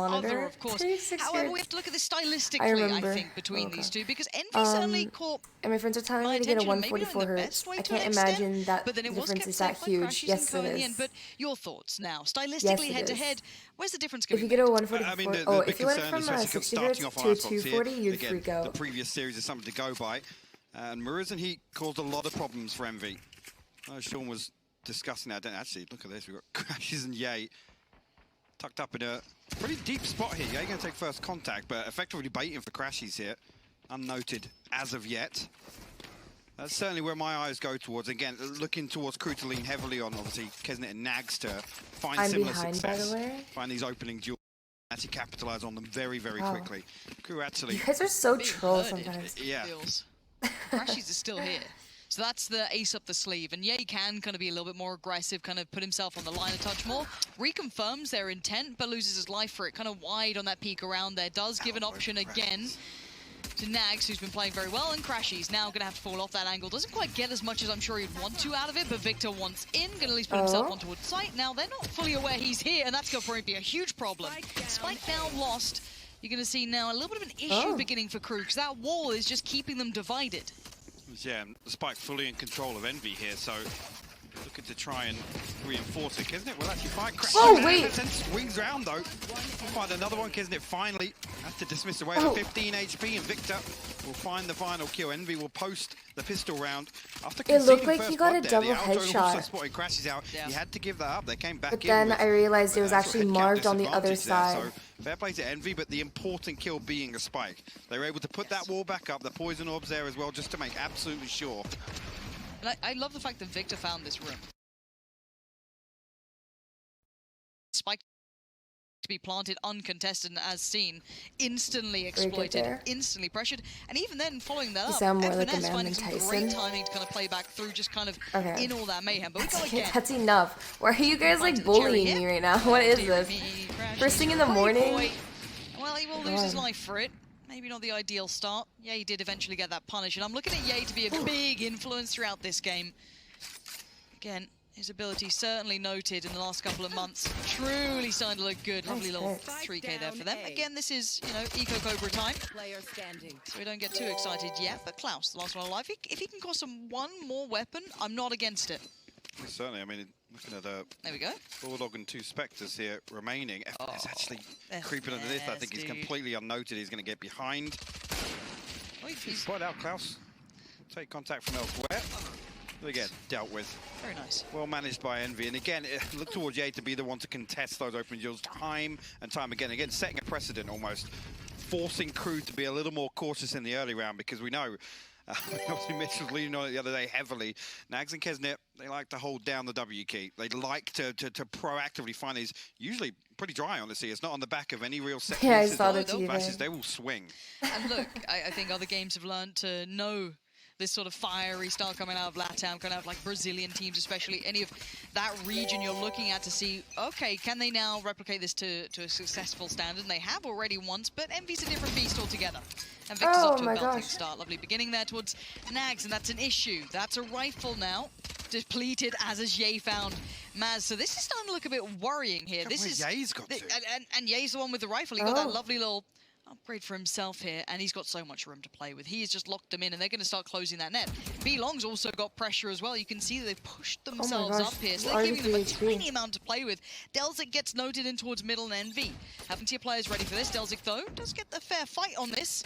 other, of course. However, we have to look at this stylistically, I think, between these two, because Envy certainly caught and my friends are telling me to get a 144 hertz. I can't imagine that the difference is that huge. Yes, it is. But your thoughts now, stylistically, head-to-head, where's the difference going to be? If you get a 144, if you went from 60 hertz to 240, you'd freak out. The previous series is something to go by, and Mirrors and Heat caused a lot of problems for Envy. Sean was discussing that. Actually, look at this. We've got Crashes and Ye tucked up in a pretty deep spot here. Ye going to take first contact, but effectively baiting for Crashes here. Unnoted as of yet. That's certainly where my eyes go towards. Again, looking towards KRU to lean heavily on, obviously, Kesnet and Nags to find similar success. Find these opening duels. Actually capitalize on them very, very quickly. KRU actually... You guys are so troll sometimes. Yeah. Crashes is still here. So that's the ace up the sleeve, and Ye can kind of be a little bit more aggressive, kind of put himself on the line a touch more. Reconfirms their intent, but loses his life for it. Kind of wide on that peek around there. Does give an option again to Nags, who's been playing very well, and Crashy's now going to have to fall off that angle. Doesn't quite get as much as I'm sure he'd want to out of it, but Victor wants in, going to at least put himself onto its site. Now, they're not fully aware he's here, and that's going to probably be a huge problem. Spike down lost. You're going to see now a little bit of an issue beginning for KRU, because that wall is just keeping them divided. Yeah, Spike fully in control of Envy here, so looking to try and reinforce it. Kisnet will actually fight Crash. Oh, wait! Swings round though. Find another one. Kisnet finally has to dismiss away with 15 HP, and Victor will find the final kill. Envy will post the pistol round after it looked like he got a double headshot. Spotted Crashes out. He had to give that up. They came back but then I realized it was actually marked on the other side. So fair play to Envy, but the important kill being a Spike. They were able to put that wall back up, the poison orbs there as well, just to make absolutely sure. And I love the fact that Victor found this room. Spike to be planted uncontested and as seen, instantly exploited, instantly pressured, and even then following that up, FNS finding some great timing to kind of play back through, just kind of in all that mayhem. But we go again. That's enough. Why are you guys like bullying me right now? What is this? First thing in the morning? Well, he will lose his life for it. Maybe not the ideal start. Yeah, he did eventually get that punish, and I'm looking at Ye to be a big influence throughout this game. Again, his ability certainly noted in the last couple of months. Truly starting to look good. Lovely little 3K there for them. Again, this is, you know, Eco Cobra time. So we don't get too excited yet, but Klaus, the last one alive, if he can cost him one more weapon, I'm not against it. Certainly, I mean, looking at there we go. Bulldog and 2 Spectres here remaining. FNS actually creeping under this. I think he's completely unnoted. He's going to get behind. He's spotted out, Klaus. Take contact from elsewhere. Again, dealt with. Very nice. Well managed by Envy. And again, look towards Ye to be the one to contest those opening duels time and time again. Again, setting a precedent almost. Forcing KRU to be a little more cautious in the early round, because we know obviously Mitch was leaning on it the other day heavily. Nags and Kesnet, they like to hold down the W key. They like to proactively find these, usually pretty dry, honestly. It's not on the back of any real set pieces. I saw the flashes. They will swing. And look, I think other games have learned to know this sort of fiery style coming out of LATAM, kind of like Brazilian teams, especially any of that region you're looking at to see, okay, can they now replicate this to a successful standard? And they have already once, but Envy's a different beast altogether. And Victor's off to a belting start. Lovely beginning there towards Nags, and that's an issue. That's a rifle now, depleted as Ye found Maz. So this is starting to look a bit worrying here. This is Ye's got and Ye's the one with the rifle. He got that lovely little upgrade for himself here, and he's got so much room to play with. He has just locked them in, and they're going to start closing that net. B-Long's also got pressure as well. You can see that they've pushed themselves up here, so they're giving them a tiny amount to play with. Delzik gets noted in towards middle and Envy. Haven't tier players ready for this. Delzik, though, does get the fair fight on this.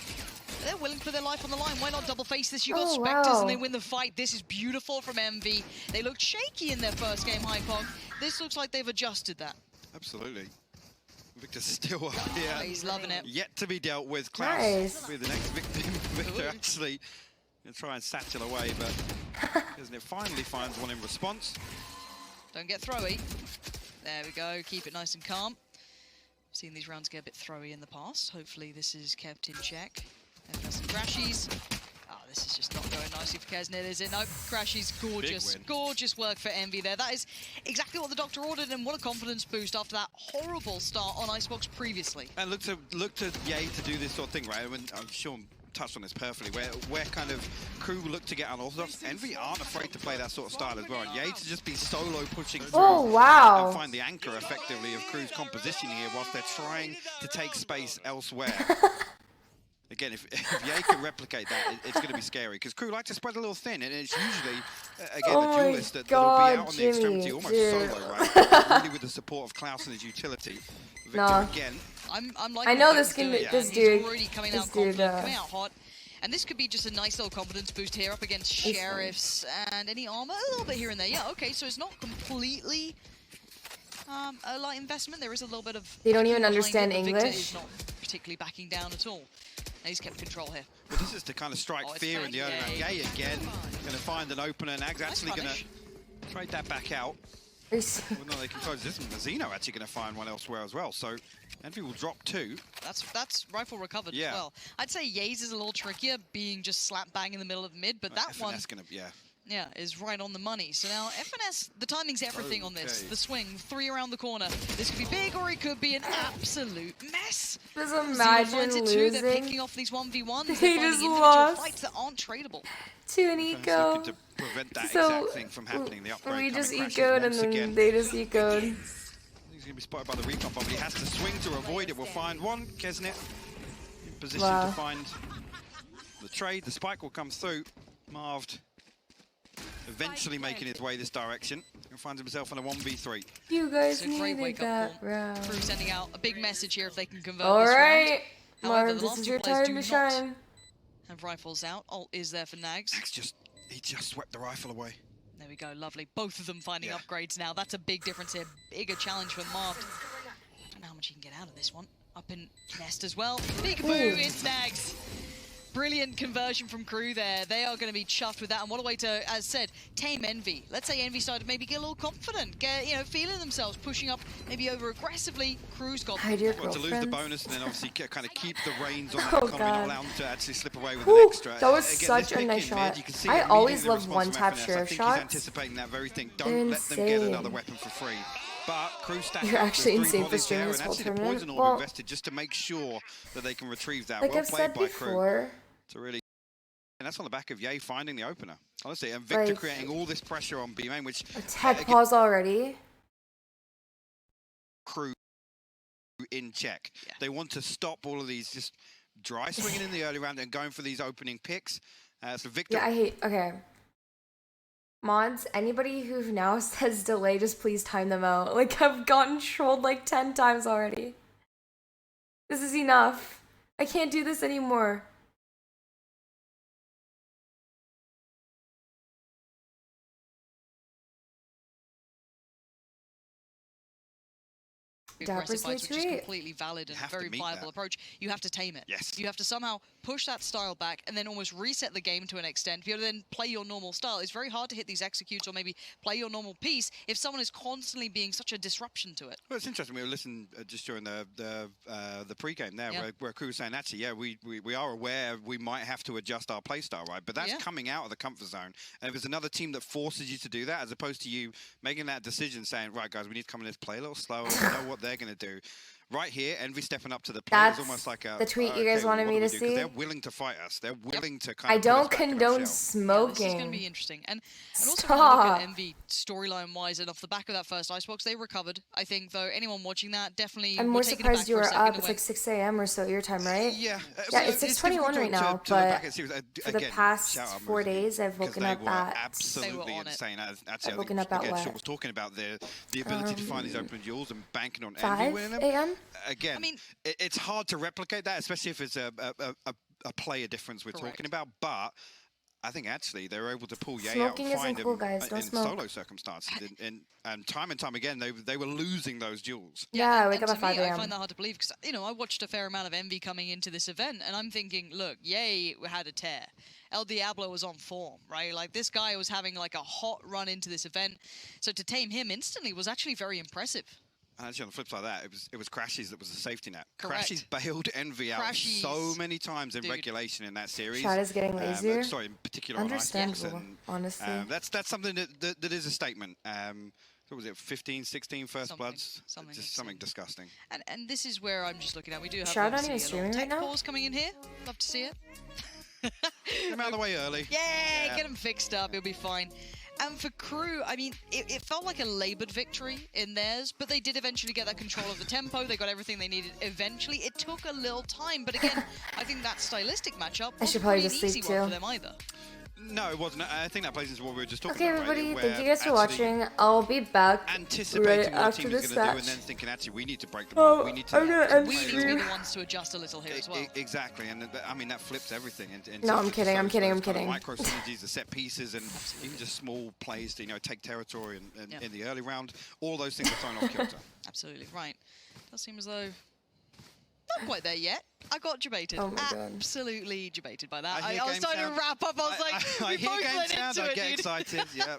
They're willing to put their life on the line. Why not double face this? You've got Spectres, and they win the fight. This is beautiful from Envy. They looked shaky in their first game, Hypog. This looks like they've adjusted that. Absolutely. Victor's still up here. He's loving it. Yet to be dealt with. Klaus will be the next victim. Victor actually going to try and satchel away, but isn't it finally finds one in response. Don't get throwy. There we go. Keep it nice and calm. Seen these rounds get a bit throwy in the past. Hopefully this is kept in check. FNS and Crashies. This is just not going nicely for Kesnet, is it? No, Crashy's gorgeous. Gorgeous work for Envy there. That is exactly what the doctor ordered, and what a confidence boost after that horrible start on ICEBOX previously. And look to Ye to do this sort of thing, right? When Sean touched on this perfectly, where kind of KRU look to get unorthodox. Envy aren't afraid to play that sort of style as well. And Yay to just be solo pushing through and find the anchor effectively of KRU's composition here whilst they're trying to take space elsewhere. Again, if Yay can replicate that, it's going to be scary because KRU like to spread a little thin, and it's usually again the duelist that'll be out on the extremity almost solo, right? Really with the support of Klaus and his utility. Victor again. I'm like I know this dude. He's already coming out confident, coming out hot. And this could be just a nice little confidence boost here up against Sheriffs and any armor, a little bit here and there. Yeah, okay, so it's not completely a light investment. There is a little bit of... They don't even understand English. Victor is not particularly backing down at all. And he's kept control here. Well, this is to kind of strike fear in the early round. Yay again, going to find an opener. Nag's actually going to trade that back out. Well, no, they can close this one. Mazino actually going to find one elsewhere as well. So Envy will drop 2. That's rifle recovered as well. I'd say Yays is a little trickier, being just slap bang in the middle of mid, but that one is right on the money. So now FNS, the timing's everything on this. The swing, 3 around the corner. This could be big or it could be an absolute mess. Just imagine losing. They're picking off these 1v1s. They just lost. Fights that aren't tradable. To an eco. To prevent that exact thing from happening. The upgrade we just ecoed and then they just ecoed. He's going to be spotted by the recon bomb, but he has to swing to avoid it. We'll find one. Kesnet in position to find the trade. The spike will come through. Marved eventually making his way this direction. He finds himself on a 1v3. You guys needed that round. KRU sending out a big message here if they can convert this round. Alright, Marv, this is your time to shine. Have rifles out. Ult is there for Nags. He just swept the rifle away. There we go, lovely. Both of them finding upgrades now. That's a big difference here. Bigger challenge for Marv. I don't know how much he can get out of this one. Up in Nest as well. Peekaboo, it's Nags. Brilliant conversion from KRU there. They are going to be chuffed with that. And what a way to, as said, tame Envy. Let's say Envy started to maybe get a little confident, get, feeling themselves, pushing up maybe over aggressively. KRU's got to lose the bonus and then obviously kind of keep the reins on that economy, not allow them to actually slip away with an extra. That was such a nice shot. I always love one-tap sheriff shots. He's anticipating that very thing. Don't let them get another weapon for free. But KRU stacked You're actually insane for streaming this whole tournament. Poison orb invested just to make sure that they can retrieve that. Like I've said before. To really, and that's on the back of Yay finding the opener. Honestly, and Victor creating all this pressure on B main, which it's head pause already. KRU in check. They want to stop all of these just dry swinging in the early round and going for these opening picks. So Victor. Yeah, okay. Mods, anybody who now says delay, just please time them out. Like, I've gotten trolled like 10 times already. This is enough. I can't do this anymore. Aggressive fights, which is completely valid and very viable approach. You have to tame it. Yes. You have to somehow push that style back and then almost reset the game to an extent. If you then play your normal style, it's very hard to hit these executes or maybe play your normal piece if someone is constantly being such a disruption to it. Well, it's interesting. We were listening just during the pre-game there, where KRU was saying, actually, we are aware we might have to adjust our play style, right? But that's coming out of the comfort zone. And if there's another team that forces you to do that, as opposed to you making that decision, saying, right, guys, we need to come in and play a little slower. We know what they're going to do. Right here, Envy stepping up to the plate is almost like the tweet you guys wanted me to see. They're willing to fight us. They're willing to kind of. I don't condone smoking. This is going to be interesting. And also when I look at Envy storyline-wise, and off the back of that first ICEBOX, they recovered. I think, though, anyone watching that definitely. I'm more surprised you were up. It's like 6 a.m. or so your time, right? Yeah. Yeah, it's 6:21 right now. But for the past 4 days, I've woken up at. Absolutely insane. I've woken up at what? Sean was talking about the ability to find these open duels and banking on 5 a.m. Again, I mean, it's hard to replicate that, especially if it's a player difference we're talking about. But I think actually they were able to pull Yay out and find him in solo circumstances. And time again, they were losing those duels. Yeah, I wake up at 5 a.m. I find that hard to believe because, I watched a fair amount of Envy coming into this event, and I'm thinking, look, Yay had a tear. El Diablo was on form, right? Like, this guy was having like a hot run into this event. So to tame him instantly was actually very impressive. And actually, on the flip side of that, it was Crashies that was the safety net. Correct. Crashies bailed Envy out so many times in regulation in that series. Shot is getting lazier. Sorry, in particular on Understandable, honestly. That's something that is a statement. What was it, 15, 16 first bloods? Just something disgusting. And this is where I'm just looking at. We do have Shot on your streaming right now? pause coming in here. Love to see it. Get him out of the way early. Yeah, get him fixed up. He'll be fine. And for KRU, I mean, it felt like a laboured victory in theirs, but they did eventually get that control of the tempo. They got everything they needed eventually. It took a little time, but again, I think that stylistic matchup I should wasn't probably really just an easy sleep one too. for them either. No, it wasn't. I think that plays into what we were just talking Okay, about. everybody, Right? thank you Where guys for actually watching. I'll be back anticipating right what after team this is going to do, match. and then thinking, actually, we need to break the ball. Oh, We need I'm gonna to end We need to stream. be the ones to adjust a little here as well. Exactly, and I mean that flips everything. No, I'm kidding, I'm kidding, I'm kidding. Micro synergies, the set pieces, and even just small plays to take territory in the early round. All those things are thrown off kilter. Absolutely right. Does seem as though not quite there yet. I got debated. Oh my God. Absolutely debated by that. I hear I was game starting sound. to wrap up. I was like, I we hear both game went sound, into I it, get dude. excited. Yeah.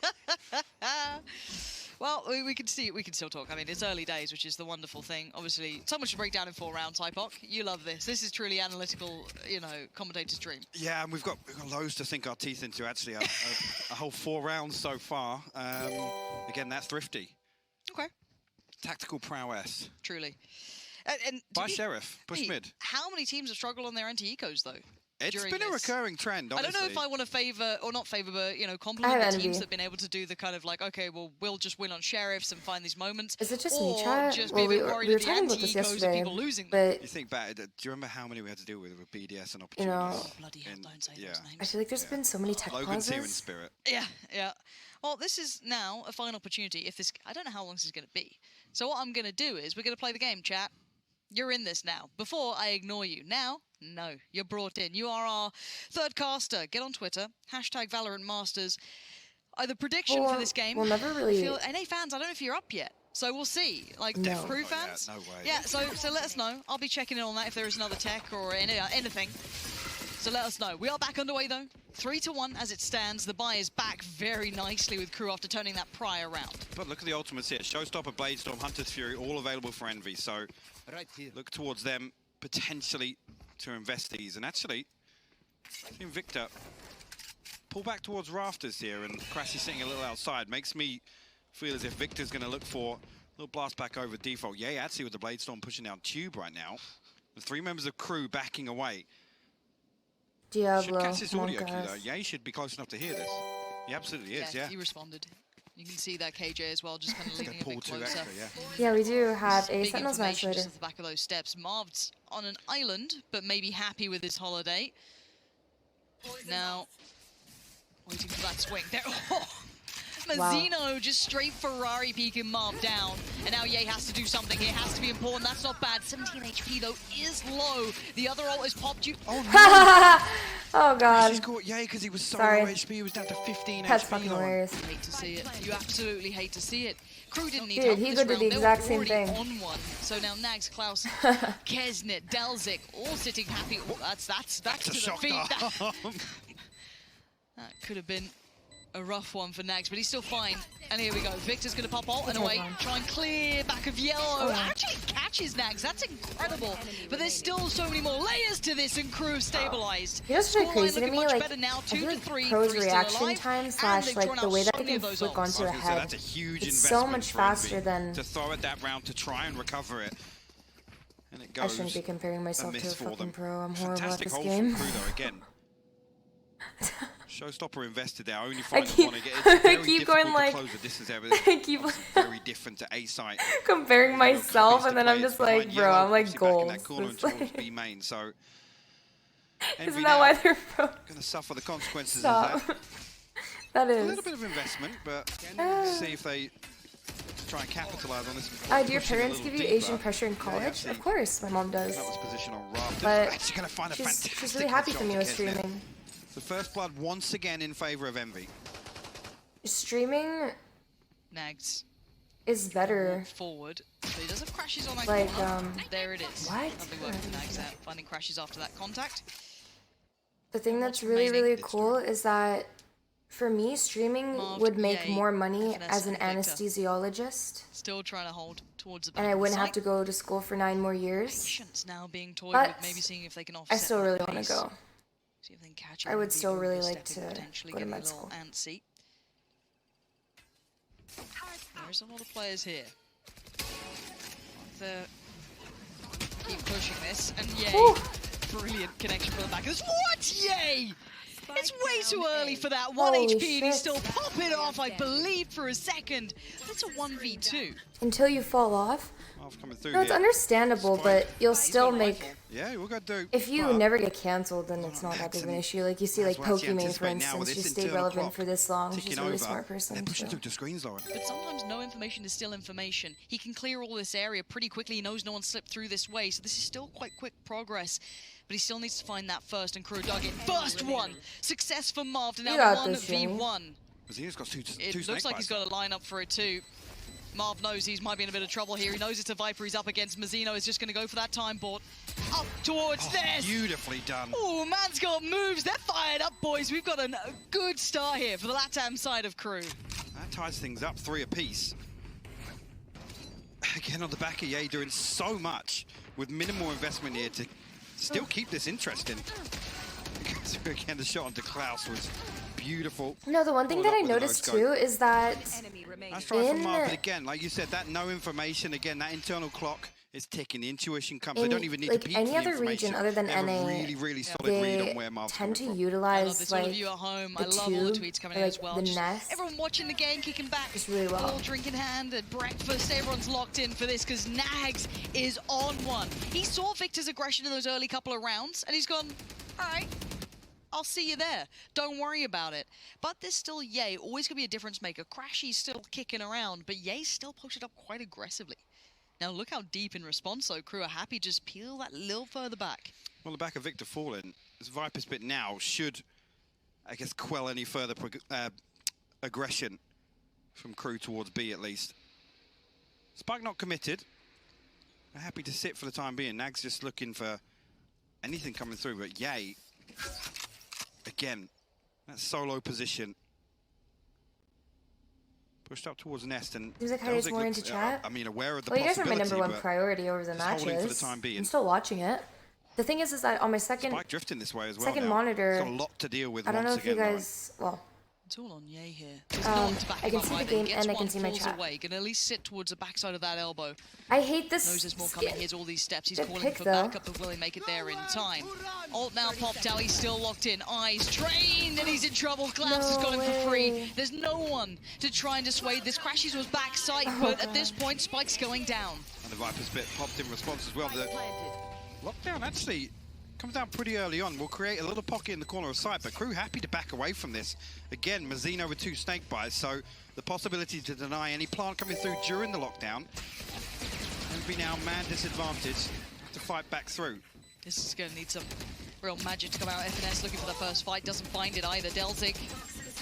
Well, we can see it. We can still talk. I mean, it's early days, which is the wonderful thing. Obviously, so much to break down in 4 rounds, ICEBOX. You love this. This is truly analytical, commentator's dream. Yeah, and we've got loads to sink our teeth into. Actually, a whole 4 rounds so far. Again, that's thrifty. Okay. Tactical prowess. Truly. And By Sheriff, push mid. How many teams have struggled on their anti-ecos, though? It's during been a this? recurring trend, I honestly. don't know if I want to favour, or not favour, but, compliment the teams that have been able to do the kind of like, okay, well, we'll just win on Sheriffs and find these moments. Is it just or me, chat? just Well, be a we bit were worried that the talking about this anti-ecos of yesterday, people losing them. You but think back, do you remember how many we had to deal with BDS and you opportunities? know, Oh, bloody hell, don't say those names. I feel like there's been so many tech Logan's here in pauses. spirit. Yeah. Well, this is now a final opportunity. I don't know how long this is going to be. So what I'm going to do is we're going to play the game, chat. You're in this now. Before, I ignore you. Now, no, you're brought in. You are our third caster. Get on Twitter, #Valorant Masters. Either prediction for this game. We'll never really. NA fans, I don't know if you're up yet. So we'll see. Like, No. KRU Oh, fans? yeah, no way. Yeah, so let us know. I'll be checking in on that if there is another tech or anything. So let us know. We are back underway, though. 3-1 as it stands. The buy is back very nicely with KRU after turning that prior round. But look at the ultimates here. Showstopper, Bladestorm, Hunter's Fury, all available for Envy. So Right here. look towards them potentially to invest these. And actually, seeing Victor pull back towards Rafters here, and Crashy sitting a little outside. Makes me feel as if Victor's going to look for a little blast back over default. Yeah, actually with the Bladestorm pushing down Tube right now. The 3 members of KRU backing away. Should Diablo, catch this audio cue Monk though. Yeah, he should be close enough to hear this. He absolutely is, yeah. He responded. You can see that KJ as well, just kind of leaning a Pull bit 2 closer. extra, yeah. Yeah, we do have a Big Sentinels match information later. just at the back of those steps. Marv's on an island, but maybe happy with his holiday. Now, waiting for that swing. There. Oh, Mazzino just straight Ferrari peeking Marv down. And now Ye has to do something. It has to be important. That's not bad. 17 HP, though, is low. The other ult is popped. Oh, no. Oh god. She's caught Yay because he was so Sorry. low HP. He was down to 15 That's HP. fucking though. hilarious. You hate to see it. You absolutely hate to see it. KRU didn't need Dude, help he this did round. the They exact were same already thing. on one. So now Nags, Klaus, Kesnet, Delzik, all sitting happy. Oh, that's That's to a the shock feet. arm. That could have been a rough one for Nags, but he's still fine. And here we go. Victor's going to pop ult and away. Try and clear back of yellow. Actually catches Nags. That's incredible. But there's still so many more layers to this, and KRU stabilized. You know what's really Scoreline crazy to looking me? much Like, better now, I 2 feel to like 3. Pro's KRU's still reaction alive, time and slash they've like drawn the out way that so they many can of those flick ults. onto a So head. that's a huge It's investment so much for faster Envy than. to throw it that round to try and recover it. And it I goes shouldn't be comparing myself to a miss for fucking them. pro. I'm horrible at Fantastic this hold game. from KRU though, again. Showstopper invested there, only I finding keep, one again. It's very I keep difficult going like, to close a distance there, but I keep very different to A site. comparing myself, Copies and then to I'm play just behind like, bro, yellow, I'm like obviously back in goals. that corner and It's towards like- B main, so Isn't Envy that now why they're pros? gonna suffer the consequences Stop. of that. That A is. little bit of investment, but see if they try and capitalise on this. Do your pushing a parents little give you deeper. Asian pressure in college? actually, Of course, my mom does. That was position on Rafters. But Actually gonna find a She's fantastic really happy headshot for me to with Kesnet. streaming. The first blood once again in favour of Envy. Streaming Nags is better. forward. So he does have crashes on that Like, corner. There it is. what? Lovely work from Nags there. Finding crashes after that contact. The thing that's What's really, remaining? really cool is that for me, streaming Marved, would make Yay, more money Vanessa, as an and Victor. anesthesiologist. Still trying to hold towards the back And I of the wouldn't have site. to go to school for 9 more years. Patience now being toyed But with, maybe seeing if they can offset I still that really want pace. to go. See if they can catch I would Envy still over really like stepping, to potentially go to getting med a little school. antsy. There's a lot of players here. Keep pushing this, and yay! Woo. Brilliant connection from the back. What? It's Yay! It's way too early for that 1 Holy HP, and shit. he's still popping off, I believe, for a second. It's a 1v2. Until you fall off. Half coming through No, it's here. understandable, but you'll still got a make... rifle. Yeah, we'll go do. If you but never get cancelled, then it's not that big of an issue. Like, you see, like, That's what I Pokimane, for anticipate now with instance, she this stayed internal relevant clock for this long. She's ticking a really over. smart person, They're pushing too. through to screens, Lauren. But sometimes no information is still information. He can clear all this area pretty quickly. He knows no one slipped through this way, so this is still quite quick progress. But he still needs to find that first, and KRU dug it. First one! Success for Marv, and You now got this, Jimmy. 1v1. Mazina's got two It snake looks like bites. he's got a lineup for it too. Marv knows he might be in a bit of trouble here. He knows it's a Viper he's up against. Mazino is just going to go for that time board. Up towards this! Beautifully done. Oh, man's got moves. They're fired up, boys. We've got a good start here for the LATAM side of KRU. That ties things up 3 apiece. Again, on the back of Ye doing so much with minimal investment here to still keep this interesting. Again, the shot onto Klaus was beautiful. No, the one thing Followed that I up with a noticed, no-scope. too, is that... That's right from in- Marv, but again, like you said, that no information, again, that internal clock is ticking. The intuition comes. They in, don't even need like, to peek any for the other region information. other than They have NA, a really, really solid read on they where Marv's tend to coming from. I love utilize, this. All like, of you at home, I the love all the tube, tweets coming or, in like, as well. the Just nest. everyone watching the game, kicking back. Just really well. Full drink in hand at breakfast. Everyone's locked in for this because Nags is on one. He saw Victor's aggression in those early couple of rounds, and he's gone, all right, I'll see you there. Don't worry about it. But there's still Ye, always going to be a difference maker. Crashy's still kicking around, but Ye's still posted up quite aggressively. Now look how deep in response, though. KRU are happy to just peel that little further back. Well, the back of Victor falling, this Viper's bit now should, I guess, quell any further aggression from KRU towards B at least. Spike not committed. They're happy to sit for the time being. Nag's just looking for anything coming through, but Ye, again, that solo position. Pushed up towards Nest and Seems like Kyeda's Delzik more looks, into chat. I mean, aware of the Well, you guys are possibility, my number 1 but priority over the just holding matches. for the time being. I'm still watching it. The thing is that on my second Spike drifting this way as well second now. monitor, He's got a lot to deal with I don't know once if you again, Lauren. guys, well, It's all on Ye here. There's no one to back I him can up see the either. game He gets and I can one, see my falls chat. away. Can at least sit towards the backside of that elbow. I hate this Knows there's more coming. skin. Here's all these steps. He's Good calling pick, for though. backup, but will he make it there in time? Ult now popped out. He's still locked in. Eyes trained, and he's in trouble. Klaus has No got him for free. way. There's no one to try and dissuade this. Crashes was backside, Oh, but God. at this point, Spike's going down. And the Viper's bit popped in response as well. The lockdown actually comes down pretty early on. Will create a little pocket in the corner of sight, but KRU happy to back away from this. Again, Mazino with 2 snake bites, so the possibility to deny any plant coming through during the lockdown. Envy now man disadvantage to fight back through. This is going to need some real magic to come out. FNS looking for the first fight. Doesn't find it either. Delzik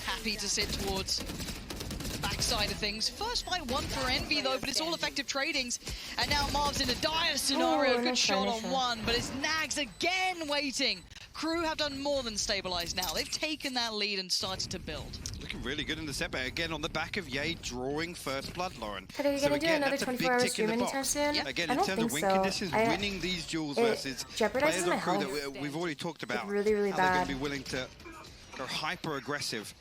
happy to sit towards the backside of things. First fight won for Envy, though, but it's all effective tradings. And now Marv's in a dire scenario. Oh, Good nice shot try, on nice try. one, but it's Nags again waiting. KRU have done more than stabilize now. They've taken that lead and started to build. Looking really good in the setback. Again, on the back of Ye drawing first blood, Lauren. But are you So going to do again, another that's a big 24-hour tick in stream the anytime box. soon? Yeah. Again, I in don't terms think of win so. conditions, winning these duels it versus jeopardizes players my on crew health. that we've already talked about. really, really how they're going bad. to be willing to go hyper-aggressive.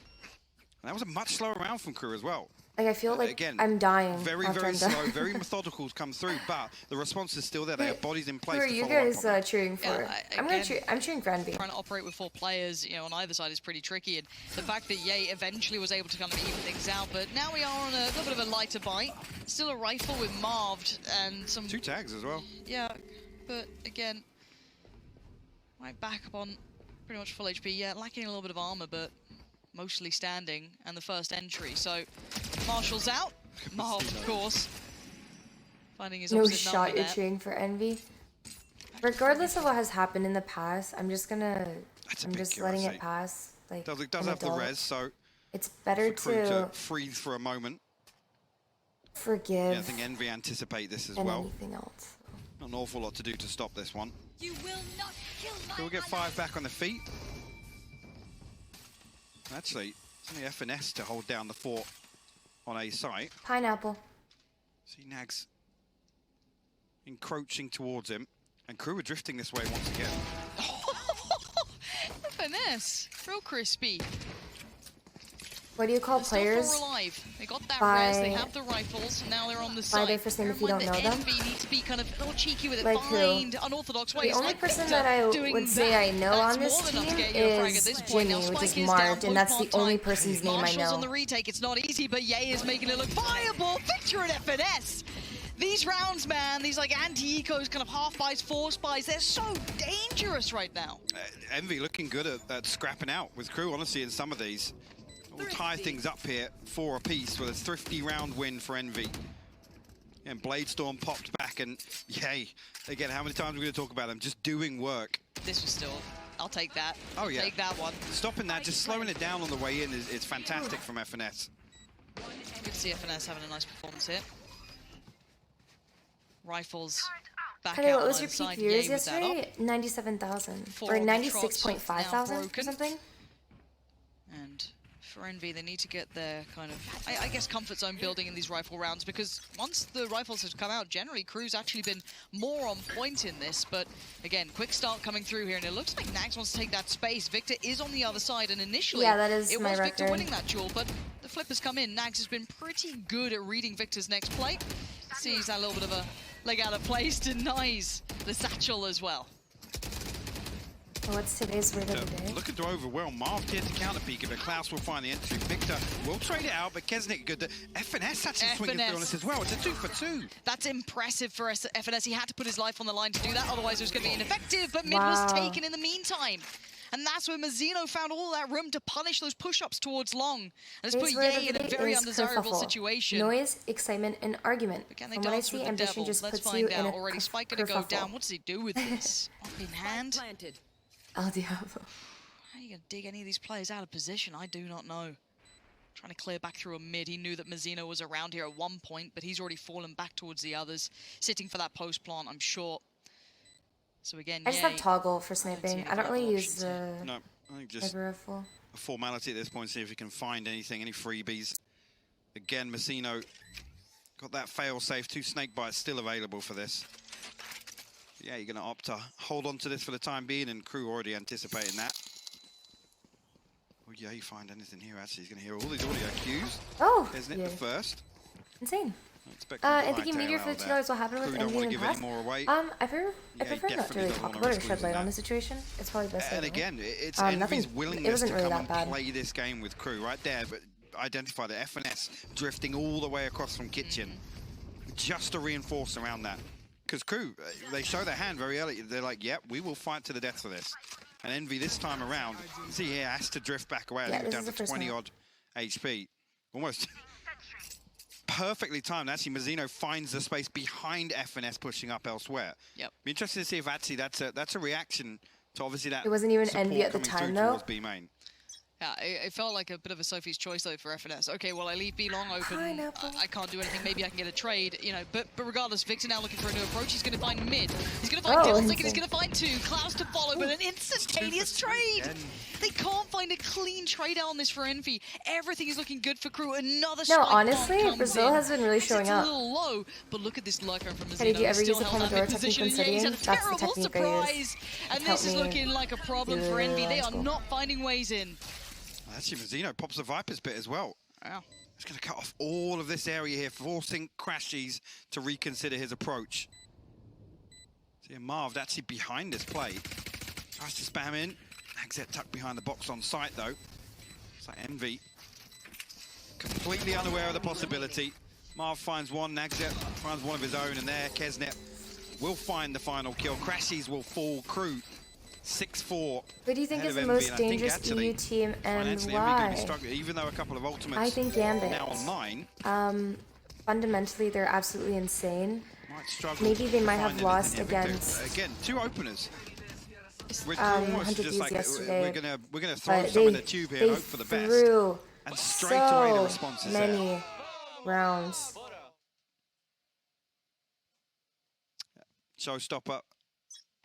And that was a much slower round from KRU as well. Like, I feel like Again, I'm dying. Very, after very I'm done. slow, very methodical to come through, but the response is still there. They have bodies in place Who are to you follow up guys on that. cheering for? Yeah, I'm cheering for Envy. Trying to operate with 4 players, you know, on either side is pretty tricky. And the fact that Ye eventually was able to kind of even things out, but now we are on a little bit of a lighter bite. Still a rifle with Marved and some... 2 tags as well. Yeah, but again, right back up on pretty much full HP. Yeah, lacking a little bit of armor, but mostly standing, and the first entry. So Marshall's out. Marv, of course, finding his No opposite shot number you're there. cheering for Envy. Regardless of what has happened in the past, I'm just gonna... That's a I'm big just kill, letting I it see. pass. Like, Does I'm have the adult. res, so It's better for KRU to to freeze for a moment. forgive Yeah, I think Envy anticipate this as than well. anything else. Not an awful lot to do to stop this one. You will not kill my So we'll get 5 back on the feet. Actually, it's only FNS to hold down the fort on A site. Pineapple. See Nags encroaching towards him. And KRU are drifting this way once again. Finesse, real crispy. What do you call They're still players? four alive. They got that by- res, they have the rifles, now they're on the by side. their first name if you Bear in don't mind know that them? Envy need to be kind of a little cheeky with it, Like who? find unorthodox ways. The only like person Victor that I doing would say that. I know That's on this more than enough to team get you a frag at is this point. Now Jimmy, which Spike is is marked, down, and that's the post-plant only time. person's name I Marshall's know. on the retake, it's not easy, but Ye is making it look viable. Victor and FNS. These rounds, man, these like anti-ecos, kind of half buys, force buys, they're so dangerous right now. Envy looking good at scrapping out with KRU, honestly, in some of these. We'll tie things up here, 4 apiece with a thrifty round win for Envy. And Bladestorm popped back, and yay. Again, how many times are we going to talk about them? Just doing work. This was still, I'll take that. Oh, yeah. Take that one. Stopping that, just slowing it down on the way in is fantastic from FNS. Good to see FNS having a nice performance here. Rifles back Kyeday, out what on was either your side. peak viewers Yay with that up. yesterday? 97,000. Four Or on the trots, 96.5 now thousand or broken. something? And for Envy, they need to get their kind of, I guess, comfort zone building in these rifle rounds, because once the rifles have come out, generally, KRU's actually been more on point in this. But again, quick start coming through here, and it looks like Nags wants to take that space. Victor is on the other side, and initially, Yeah, that is it my was Victor record. winning that duel, but the flip has come in. Nags has been pretty good at reading Victor's next play. Sees that little bit of a leg out of place, denies the satchel as well. Oh, what's today's word of the day? Looking to overwhelm. Marv here to counter peek, but Klaus will find the entry. Victor will trade it out, but Kesnick good. FNS actually swinging through on this as well. It's a 2 for 2. That's impressive for FNS. He had to put his life on the line to do that, otherwise it was going to be ineffective, but mid was taken in the meantime. And that's where Mazzino found all that room to punish those push-ups towards long. And it's put Today's word Ye of in the a day very is undesirable kerfuffle. situation. Noise, excitement, and argument. But can they From what I dance see, with the ambition devil? just Let's puts you find in out. a Already Spike gonna go kerfuffle. down. What does he do with this? Up in hand? Planted. El Diablo. How are you going to dig any of these players out of position? I do not know. Trying to clear back through a mid. He knew that Mazzino was around here at one point, but he's already fallen back towards the others. Sitting for that post plant, I'm sure. So again, I just have toggle for sniping. I don't really use the No, I think just rifle. a formality at this point, see if we can find anything, any freebies. Again, Mazzino got that fail-safe. 2 snake bites still available for this. Yeah, you're going to opt to hold on to this for the time being, and KRU already anticipating that. Oh, yeah, you find anything here, actually. He's going to hear all these audio cues. Oh, Isn't it yeah. the first? Insane. I expect him to And thinking hightail meteor for out the of $2 that. will happen with KRU don't Envy want in to the give any past. more away. I Yeah, prefer he not to definitely really doesn't talk wanna about or risk shed light losing on that. the situation. It's probably best. And I don't. again, it's Nothing- Envy's it willingness wasn't to really come that and bad. play this game with KRU right there, but identify the FNS drifting all the way across from Kitchen, just to reinforce around that. Because KRU, they show their hand very early. They're like, yep, we will fight to the death for this. And Envy this time around, see here, has to drift back away. I Yeah, think we're this down is the to first 20 map. odd HP. Almost perfectly timed. Actually, Mazzino finds the space behind FNS pushing up elsewhere. Yep. Be interested to see if actually that's a reaction to obviously that. It wasn't even support Envy at the coming time, through though. towards B main. Yeah, it felt like a bit of a Sophie's choice though for FNS. Okay, well I leave B long open. Pineapple. I can't do anything. Maybe I can get a trade, you know. But regardless, Victor now looking for a new approach. He's going to find mid. He's going to find Diddlestick, and he's insane. going to find 2. Klaus to follow, but an instantaneous 2 for 3 trade. again. They can't find a clean trade out on this for Envy. Everything is looking good for KRU. Another No, strike bomb honestly, comes Brazil in. has been really Yes, showing it's up. a little low, but look at this lurker from Mazzino. Did you ever He's use still the held that Pomodoro mid-position. technique when Yeah, he's had a studying? That's the terrible technique I use. surprise. And It's this helped is me looking like a problem do for it Envy. in They high are school. not finding ways in. Actually, Mazzino pops the Viper's bit as well. Wow. He's going to cut off all of this area here, forcing Crashies to reconsider his approach. See, Marv actually behind this play. Tries to spam in. Exit tucked behind the box on site, though. It's like Envy. Completely unaware of the possibility. Marv finds one, Nagzet finds one of his own, and there, Kesnet will find the final kill. Crashies will fall. KRU 6-4. Who do you think ahead is of the Envy, most and I think dangerous actually EU team and financially, Envy going to be why? struggling, even though a couple of ultimates I think Gambit. now online. Fundamentally, they're absolutely insane. Might struggle Maybe they to might find have lost anything here. Victor, against, again, 2 openers. We're almost 100 just V's like yesterday, we're gonna throw But some in they, the tube here, they hope for the best, threw and straight away the so response is many there. rounds. Showstopper, Or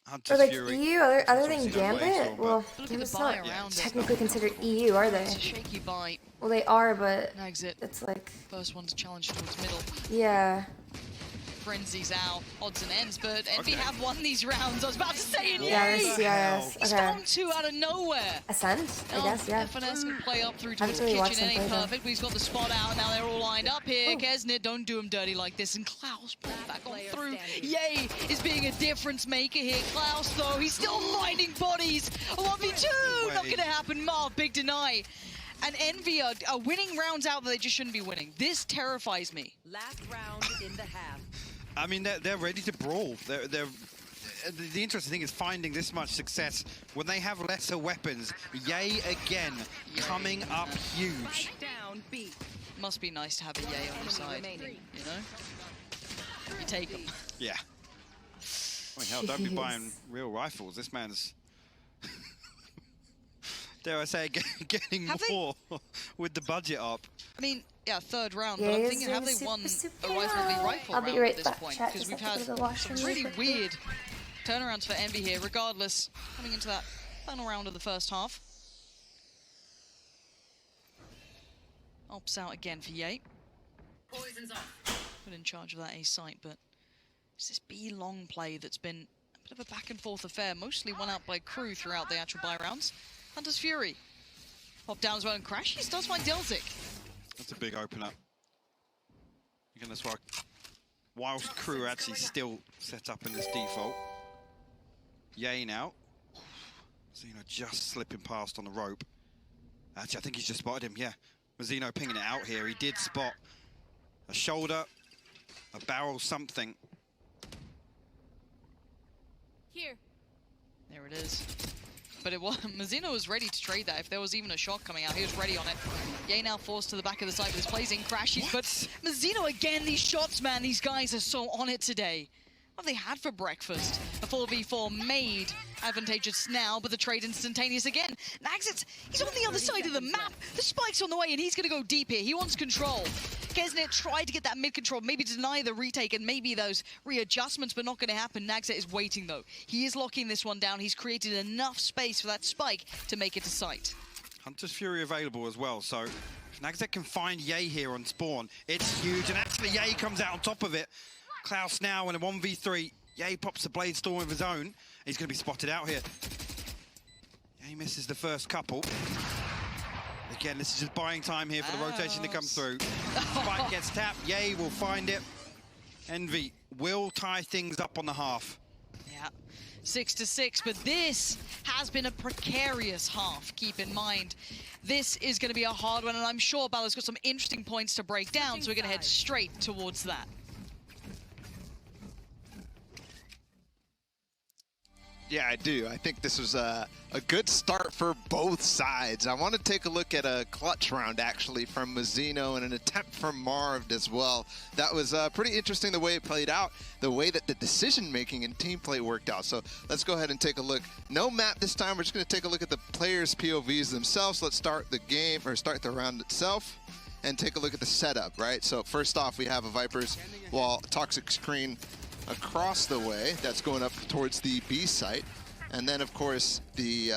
Hunter's like Fury. EU, other than obviously no Gambit? Blaze, Well, Look at Gambit's the buy not around it. technically considered EU, are they? It's a shaky bite. Well, they are, but Exit. it's like, First one's challenge towards middle. yeah. frenzies out, odds and ends, but Envy have won these rounds. I was about to say it, Yeah, yay! there's CRS. He's Okay. gone two out of nowhere. Ascent, I guess, yeah. FNS can play up through Haven't towards really watched kitchen. It them ain't play, though. perfect, but he's got the spot out. Now they're all lined up here. Ooh. Kesnit, don't do him dirty like this. And Klaus pulling back on through. Yay is being a difference maker here. Klaus, though, he's still finding bodies. A 1v2, not going to happen. Marv, big deny. And Envy are winning rounds out that they just shouldn't be winning. This terrifies me. Last round in the half. I mean, they're ready to brawl. The interesting thing is finding this much success when they have lesser weapons. Yay again, coming up huge. Down B. Must be nice to have a Yay on your side, you know? You take them. Yeah. I mean, hell, don't be buying real rifles. This man's, dare I say, getting Have more with the budget up. I mean, yeah, third round, Yeah, but I'm he's thinking, have doing they won super a rifle I'll be round right at this back, point? chat. Because Just we've have had to go to the washroom some really really quickly. weird turnarounds for Envy here, regardless, coming into that final round of the first half. Ops out again for Yate. Poison's off. Put in charge of that A site, but it's this B long play that's been a bit of a back and forth affair, mostly won out by KRU throughout the actual buy rounds. Hunter's Fury. Pop down as well, and Crashies does find Delzik. That's a big opener. Again, that's why, whilst KRU actually still set up in this default. Yay now. Mazzino just slipping past on the rope. Actually, I think he's just spotted him, yeah. Mazzino pinging it out here. He did spot a shoulder, a barrel, something. Here. There it is. But it was Mazzino was ready to trade that. If there was even a shot coming out, he was ready on it. Yay now forced to the back of the site with his plays in Crashies. But Mazzino again, these shots, man, these guys are so on it today. What have they had for breakfast? A 4v4 made advantageous now, but the trade instantaneous again. Naxit's, he's on the other side of the map. The spike's on the way, and he's going to go deep here. He wants control. Kesnit tried to get that mid control, maybe deny the retake and maybe those readjustments, but not going to happen. Naxit is waiting, though. He is locking this one down. He's created enough space for that spike to make it to sight. Hunter's Fury available as well, so if Naxit can find Yay here on spawn, it's huge, and actually Yay comes out on top of it. Klaus now in a 1v3. Yay pops the Blade Storm of his own. He's going to be spotted out here. Yay misses the first couple. Again, this is just buying time here for the rotation to come through. Spike gets tapped. Yay will find it. Envy will tie things up on the half. Yeah, 6-6, but this has been a precarious half, keep in mind. This is going to be a hard one, and I'm sure Balor's got some interesting points to break down, so we're going to head straight towards that. Yeah, I do. I think this was a good start for both sides. I want to take a look at a clutch round, actually, from Mazzino and an attempt from Marv as well. That was pretty interesting the way it played out, the way that the decision-making and team play worked out. So let's go ahead and take a look. No map this time. We're just going to take a look at the players' POVs themselves. Let's start the game, or start the round itself, and take a look at the setup, right? So first off, we have a Viper's wall toxic screen across the way that's going up towards the B site, and then of course the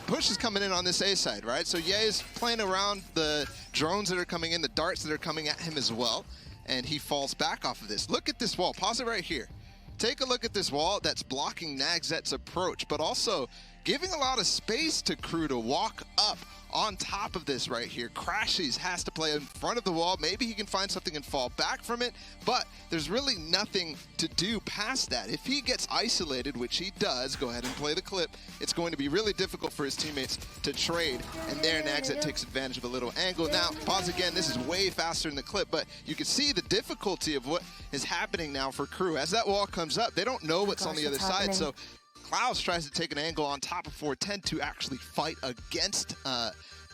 push is coming in on this A side, right? So Ye is playing around the drones that are coming in, the darts that are coming at him as well, and he falls back off of this. Look at this wall. Pause it right here. Take a look at this wall that's blocking Nagzet's approach, but also giving a lot of space to KRU to walk up on top of this right here. Crashies has to play in front of the wall. Maybe he can find something and fall back from it, but there's really nothing to do past that. If he gets isolated, which he does, go ahead and play the clip, it's going to be really difficult for his teammates to trade, and there Nagzet takes advantage of a little angle. Now, pause again, this is way faster in the clip, but you can see the difficulty of what is happening now for KRU. As that wall comes up, they don't know what's on the other side, so Klaus tries to take an angle on top of 410 to actually fight against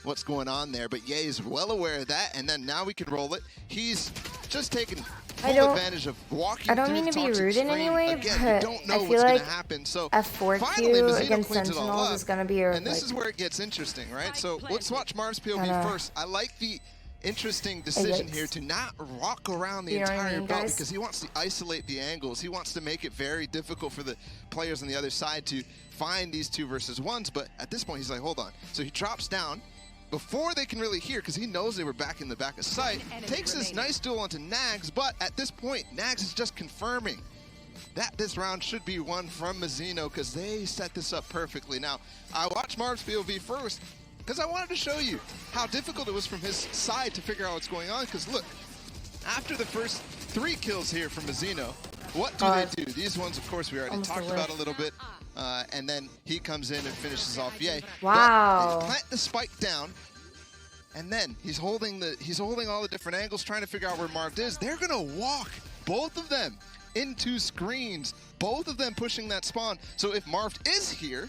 what's going on there, but Ye is well aware of that, and then now we can roll it. He's just taking full advantage of walking I don't through mean the to be toxic rude in screen. any way, Again, but you don't know I feel what's like going to happen. So a finally, 4Q Mazzino against cleans it all Sentinels up, is going to be a, and this is where it gets interesting, right? So let's watch Marv's POV first. I like the interesting decision here to not walk around the entire belt, because he wants to isolate the angles. He wants to make it very difficult for the players on the other side to find these 2 versus 1s, but at this point he's like, hold on. So he drops down, before they can really hear, because he knows they were back in the back of sight, takes this nice duel onto Nags, but at this point, Nags is just confirming that this round should be won from Mazzino because they set this up perfectly. Now, I watched Marv's POV first because I wanted to show you how difficult it was from his side to figure out what's going on, because look, after the first 3 kills here from Mazzino, what do they do? These ones, of course, we already talked about a little bit. And then he comes in and finishes off Yay. Wow. But they plant the spike down, and then he's holding all the different angles, trying to figure out where Marv is. They're gonna walk both of them into screens, both of them pushing that spawn. So if Marv is here,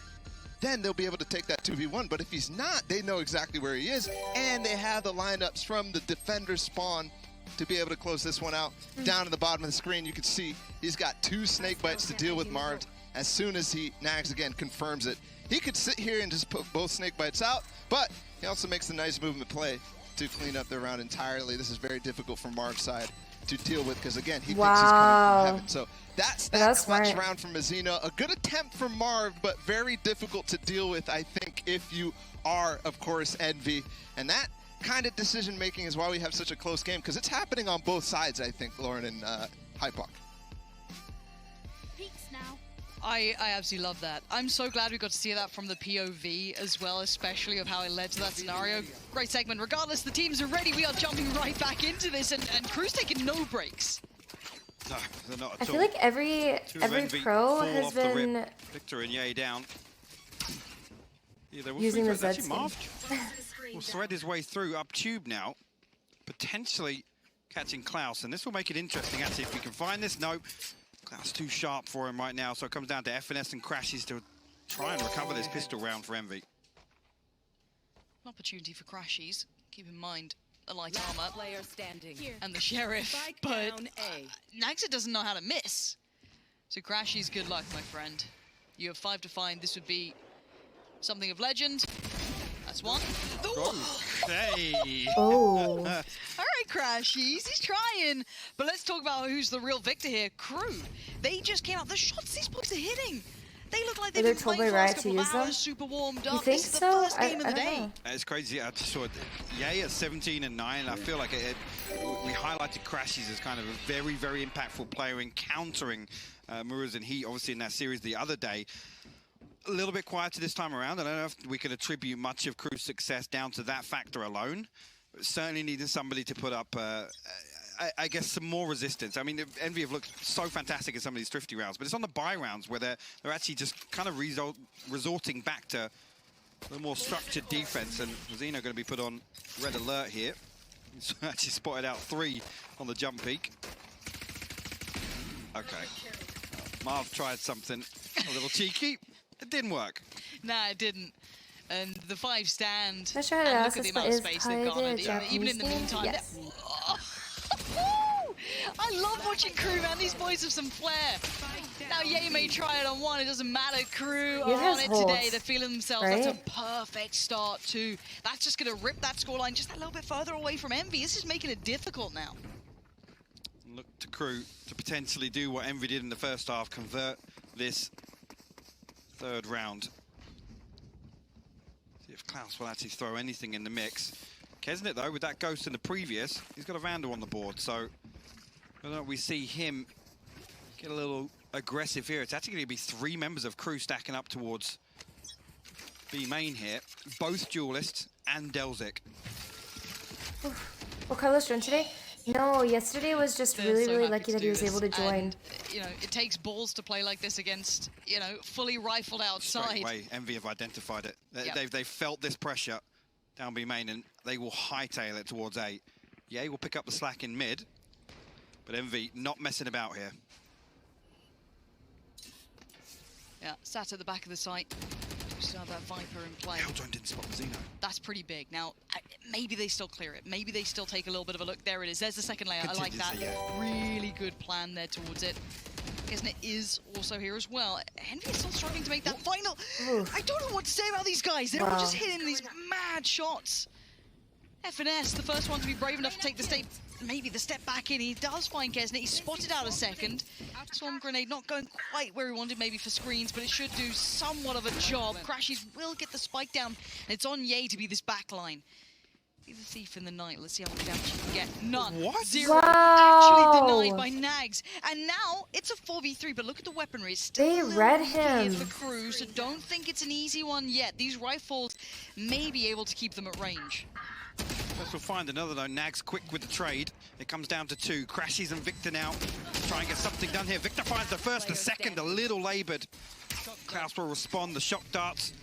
then they'll be able to take that 2v1. But if he's not, they know exactly where he is, and they have the lineups from the defender spawn to be able to close this one out. Down at the bottom of the screen, you can see he's got 2 snake bites to deal with Marv. As soon as Nags again confirms it, he could sit here and just put both snake bites out, but he also makes a nice movement play to clean up the round entirely. This is very difficult for Marv's side to deal with because, again, he thinks he's coming from heaven. So that's that clutch round from Mazzino. A good attempt from Marv, but very difficult to deal with, I think, if you are, of course, Envy. And that kind of decision-making is why we have such a close game, because it's happening on both sides, I think, Lauren and Hypok. Peaks now. I absolutely love that. I'm so glad we got to see that from the POV as well, especially of how it led to that scenario. Great segment. Regardless, the teams are ready. We are jumping right back into this, and KRU's taking no breaks. No, they're not at all. I feel like every pro has been Victor and Yay down. Yeah, they were using the actually Z Marv will thread his way through up tube now, potentially catching Klaus, and this will make it interesting actually if we can find this. No, Klaus too sharp for him right now, so it comes down to FNS and Crashies to try and recover this pistol round for Envy. Opportunity for Crashies. Keep in mind a light armor Player standing. and the Sheriff, Spike but down A. Naxa doesn't know how to miss. So Crashies, good luck, my friend. You have 5 to find. This would be something of legend. That's one. Hey! Oh. All right, Crashies, he's trying. But let's talk about who's the real victor here. KRU. They just came out. The shots these boys are hitting. They look like they've been playing for the last couple of hours, super warmed up. You think this is so? the first game of the day. Know. It's crazy. I just saw Yay at 17 and 9. I feel like we highlighted Crashies as kind of a very, very impactful player in countering Muruz and Heat, obviously, in that series the other day. A little bit quieter this time around. I don't know if we could attribute much of KRU's success down to that factor alone. Certainly needed somebody to put up, I guess, some more resistance. I mean, Envy have looked so fantastic in some of these thrifty rounds, but it's on the buy rounds where they're actually just kind of resorting back to a more structured defense. And Mazzino going to be put on red alert here. He's actually spotted out 3 on the jump peak. Okay. Marv tried something a little cheeky. It didn't work. Nah, it didn't. And the 5 stand. Not sure how to And ask look at the this, amount but of is space they've garnered. Kyeday Even in the Japanese meantime. name? Yes. I love watching KRU, man. These boys have some flair. Now, Yay may try it on one. It doesn't matter. KRU are on it today. They're feeling themselves. Right? That's a perfect start, too. That's just going to rip that scoreline just a little bit further away from Envy. This is making it difficult now. Look to KRU to potentially do what Envy did in the first half, convert this 3rd round. See if Klaus will actually throw anything in the mix. Kesnet, though, with that ghost in the previous, he's got a Vandal on the board, so I don't know if we see him get a little aggressive here. It's actually going to be 3 members of KRU stacking up towards B main here. Both duelists and Delzik. Well, Carlos joined today? No, yesterday was just They're really, so really happy lucky to that do he was this. able to join. And, you know, it takes balls to play like this against, you know, fully rifled outside. Straight away, Envy have identified it. Yep. They've felt this pressure down B main, and they will hightail it towards A. Yay will pick up the slack in mid, but Envy not messing about here. Yeah, sat at the back of the site. Still have that Viper in play. Killjoy didn't spot Mazzino. That's pretty big. Now, maybe they still clear it. Maybe they still take a little bit of a look. There it is. There's the second layer. I like that. Contingency, yeah. Really good plan there towards it. Kesnet is also here as well. Envy is still struggling to make that final. I don't know what to say about these guys. They're all just hitting these mad shots. FNS, the first one to be brave enough to take the maybe the step back in. He does find Kesnet. He's spotted out a second. Swarm grenade not going quite where he wanted, maybe for screens, but it should do somewhat of a job. Crashies will get the spike down, and it's on Ye to be this backline. Be the thief in the night. Let's see how much damage he can get. None. What? 0. Wow. Actually denied by Nags. And now it's a 4v3, but look at the weaponry. It's still They a little read weak here him. for KRU, so don't think it's an easy one yet. These rifles may be able to keep them at range. First we'll find another though. Nags quick with the trade. It comes down to 2. Crashies and Victor now. Try and get something done here. Victor finds the first, the second, a little laboured. Klaus will respond, the shock darts.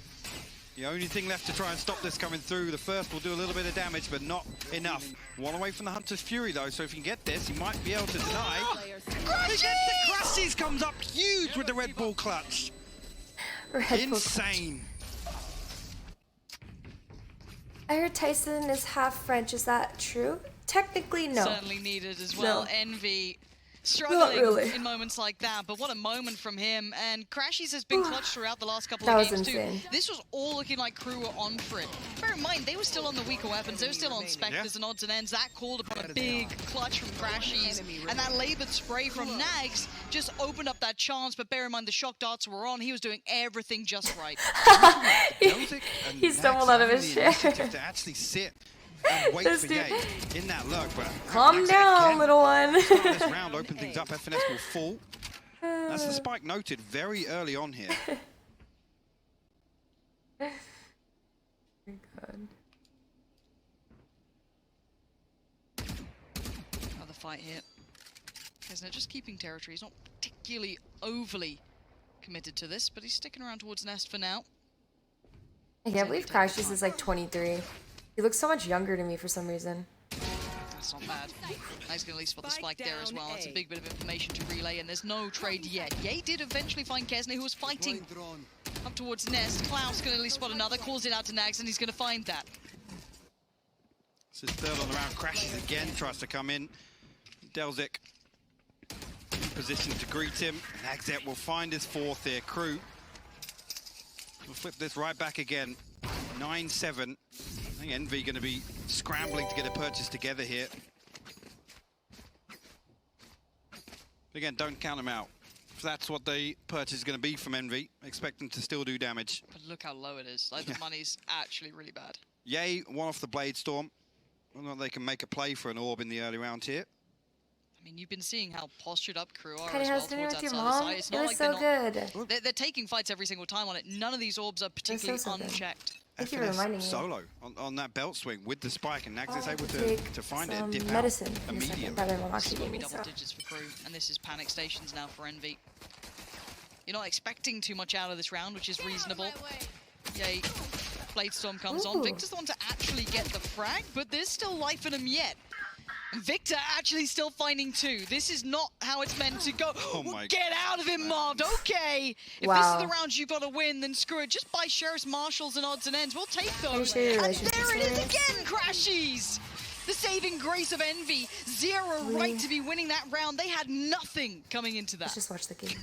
The only thing left to try and stop this coming through. The first will do a little bit of damage, but not enough. One away from the Hunter's Fury, though, so if you can get this, he might be able to deny. The Crashies comes up huge with the Red Bull clutch. Red Bull Insane. I heard Tyson is half French. Is that true? Technically, no. Certainly needed as well. No. Envy struggling really. in moments like that, but what a moment from him. And Crashies has been clutch throughout the last couple That of was games insane. too. This was all looking like KRU were on for it. Bear in mind, they were still on the weaker weapons. They were still on Spectres and odds and ends. That called upon a big clutch from Crashies, and that laboured spray from Nags just opened up that chance. But bear in mind, the shock darts were on. He was doing everything just right. He stumbled out of his chair. To actually sit and wait This for dude- Ye in that look, but Calm Nags down, again. little one. Start of this round, open things up. FNS will fall. That's the spike noted very early on here. God. Another fight here. Kesnet just keeping territory. He's not particularly overly committed to this, but he's sticking around towards Nest for now. I can't believe Crashies is like 23. He looks so much younger to me for some reason. That's not bad. He's going to at least spot the spike there as well. That's a big bit of information to relay, and there's no trade yet. Ye did eventually find Kesnet, who was fighting up towards Nest. Klaus going to at least spot another, calls it out to Nags, and he's going to find that. This is third on the round. Crashes again, tries to come in. Delzik in position to greet him. Nagzet will find his 4th here. KRU will flip this right back again. 9-7. I think Envy going to be scrambling to get a purchase together here. Again, don't count them out. If that's what the purchase is going to be from Envy, expect them to still do damage. But look how low it is. Like, the money's actually really bad. Ye, one off the Blade Storm. Whether or not they can make a play for an orb in the early round here. I mean, you've been seeing how postured up KRU are Kinda as well has dinner towards with that your side of the mom. site. It's It not was like so good. they're taking fights every single time on it. None of these orbs are particularly so good. unchecked. Thank you for FNS reminding me. solo on that belt swing with the spike, and Nags is able Take to find it some and dip medicine out in a second. immediately. Brother, mom This is actually going gave to me be double so. digits for KRU, and this is panic stations now for Envy. You're not expecting too much out of this round, which is reasonable. Yay. Blade Storm comes on. Ooh. Victor's the one to actually get the frag, but there's still life in him yet. And Victor actually still finding 2. This is not how it's meant to go. Oh my Get out of him, Marv. Okay. If Wow. this is the round you've got to win, then screw it. Just buy Sheriff's Marshals and odds and ends. We'll take those. show your And relationship there it is stories. again, Crashies. The saving grace of Envy. 0 right to be winning that round. They had nothing coming into that. Let's just watch the game.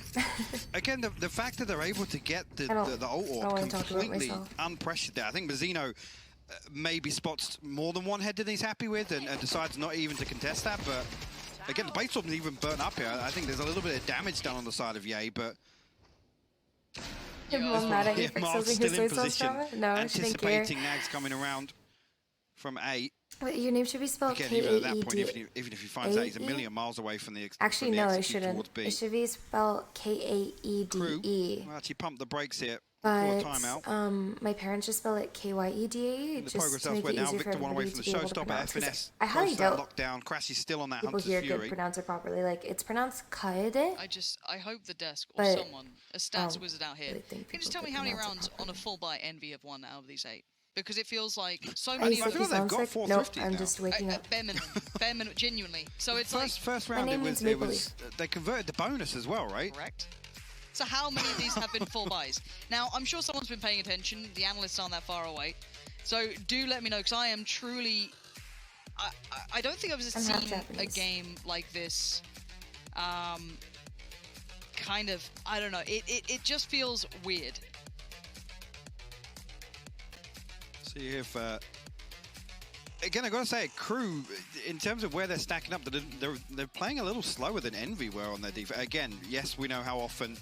Again, the fact that they're able to get the ult I orb wanna talk about completely myself. unpressured there. I think Mazzino maybe spots more than one head that he's happy with and decides not even to contest that. But again, the Blade Storm's even burnt up here. I think there's a little bit of damage done on the side of Ye, but Your mom mad at you for Marv's exposing still his in soy sauce position, trauma? No, she didn't care. anticipating Nags coming around from A. Wait, your name should be spelled Again, even at that point, K-A-E-D. even if he finds out he's a A-E? million miles away from the Actually, from the no, it execute shouldn't. towards B. It should be spelled K-A-E-D-E. Well, actually pumped the brakes here before But timeout. my parents just spell it K-Y-E-D-A The just progress to make elsewhere it now. easier for Victor one away everybody from to the be able to showstopper. pronounce. 'Cause FNS I highly close that doubt lockdown. Crassy's still on that people Hunter's here could Fury. pronounce it properly. Like, it's pronounced Kyeday. I hope the desk or But, someone, a stats wizard out here, really think can just people tell me could how many pronounce it rounds on a full buy Envy have won out of these 8? Because it feels like so Are many you I of feel them. like they've got sick? 4 Nope, thrifties I'm now. just waking up. Bare minimum, genuinely. So it's First round, name it means was they converted the bonus as well, right? like, correct? So how many of these have been full buys? Now, I'm sure someone's been paying attention. The analysts aren't that far away. So do let me know, because I am truly... I don't think I've ever I'm half seen a Japanese. game like this. Kind of, I don't know. It just feels weird. See if again, I gotta say, KRU, in terms of where they're stacking up, they're playing a little slower than Envy were on their defense. Again, yes, we know how often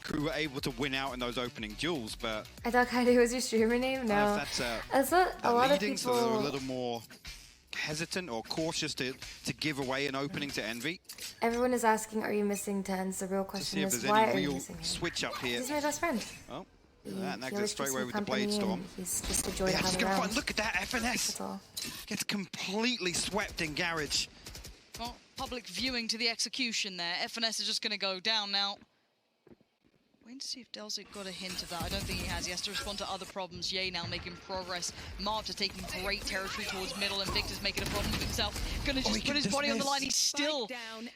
KRU were able to win out in those opening duels, but I thought Kyeday was your streamer name. No, that's what a lot of leading, so they're a people. little more hesitant or cautious to give away an opening to Envy. Everyone is asking, are you missing tens? The real To question see if is, there's why any are you real missing him? switch up here. He's my best friend. Oh, He that Nags always straight keeps away me with the company Blade Storm. and he's just a joy to Yeah, have just gonna around. find, look at that, FNS That's all. gets completely swept in garage. Well, public viewing to the execution there. FNS is just going to go down now. Waiting to see if Delzik got a hint of that. I don't think he has. He has to respond to other problems. Ye now making progress. Marv is taking great territory towards middle, and Victor's making a problem of himself. Gonna just put his body on the line. He's still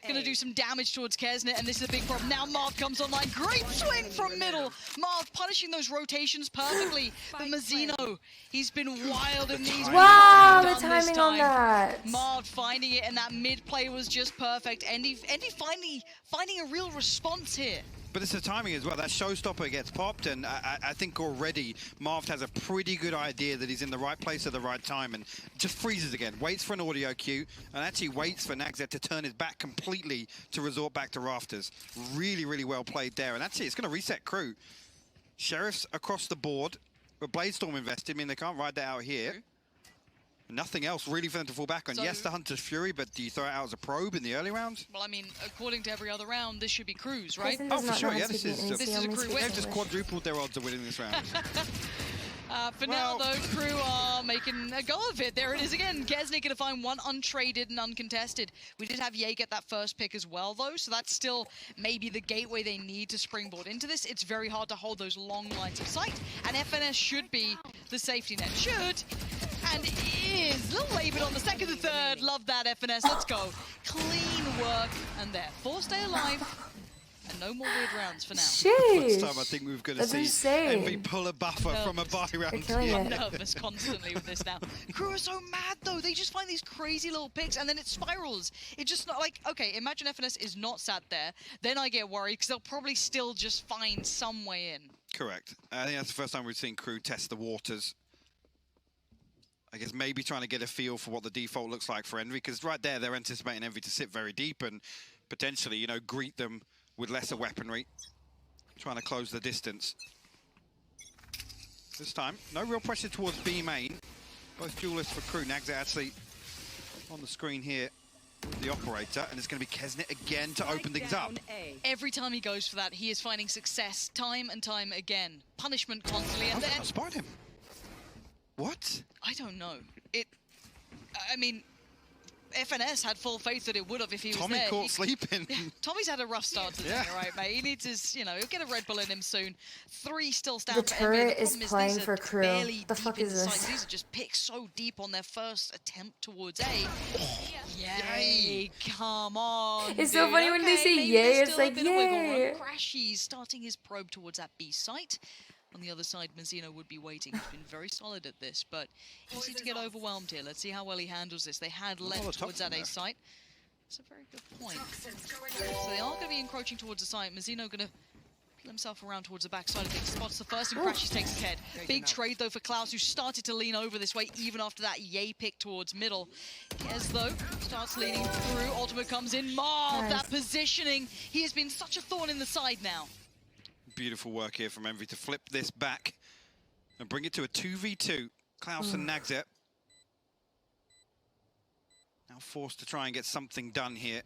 gonna do some damage towards Kesnet, and this is a big problem. Now Marv comes online. Great swing from middle. Marv punishing those rotations perfectly. But Mazzino, he's been wild in these. Wow, the done this timing on time. that. Marv finding it, and that mid play was just perfect. Envy finally finding a real response here. But it's the timing as well. That showstopper gets popped, and I think already Marv has a pretty good idea that he's in the right place at the right time, and just freezes again. Waits for an audio cue, and actually waits for Nagzet to turn his back completely to resort back to rafters. Really, really well played there. And that's it. It's going to reset KRU. Sheriffs across the board. But Bladestorm invested. I mean, they can't ride that out here. Nothing else really for them to fall back on. So, yes, the Hunter's Fury, but do you throw it out as a probe in the early rounds? Well, I mean, according to every other round, this should be Cruz, right? Tyson Oh, does for not sure, know yeah, how to this speak is English, this he is a only crew speaks win. They've just English. quadrupled their odds of winning this round. For now, though, Crew are making a go of it. There it is again. Kesnet gonna find one untraded and uncontested. We did have Ye get that first pick as well, though, so that's still maybe the gateway they need to springboard into this. It's very hard to hold those long lines of sight, and FNS should be the safety net. Should, and is. A little laboured on the second and third. Love that, FNS. Let's go. Clean work, and there. 4 stay alive. And no more weird rounds for now. First time I Sheesh. think we're going to That's see insane. Envy pull a buffer from a buy round. killing here. it. I'm nervous constantly with this now. Crew are so mad though. They just find these crazy little picks and then it spirals. It's just not like, okay, imagine FNS is not sat there. Then I get worried because they'll probably still just find some way in. Correct. I think that's the first time we've seen KRU test the waters. I guess maybe trying to get a feel for what the default looks like for Envy, because right there they're anticipating Envy to sit very deep and potentially, you know, greet them with lesser weaponry, trying to close the distance. This time, no real pressure towards B main. Both duelists for KRU. Nags actually on the screen here, the operator, and it's going to be Kesnet again to open things up. Every time he goes for that, he is finding success time and time again. Punishment constantly. And Oh, then, I spotted him. What? I don't know. I mean, FNS had full faith that it would have if he was Tommy there. caught sleeping. Tommy's had a rough start to the Yeah. day, right, mate? He needs his, you know, he'll get a Red Bull in him soon. 3 still stand The for Envy. turret is problem playing these for are KRU. barely The deep fuck in is the sights. this? These are just picked so deep on their first attempt towards A. Yay, come on. It's so dude. funny when they Okay, say maybe yay, there's it's still a like, bit of wiggle yay. room. Crashy's starting his probe towards that B site. On the other side, Mazzino would be waiting. He's been very solid at this, but easy to get overwhelmed here. Let's see how well he handles this. They had lot left of towards that toxin A there. site. That's a very good point. So they are going to be encroaching towards the site. Mazzino going to peel himself around towards the back side of things. Spots the first and Crashes takes his head. Big trade though for Klaus, who started to lean over this way even after that Ye pick towards middle. Kez though starts leading through. Ultimate comes in. Marv, Nice. that positioning. He has been such a thorn in the side now. Beautiful work here from Envy to flip this back and bring it to a 2v2. Klaus and Nagzet. Now forced to try and get something done here.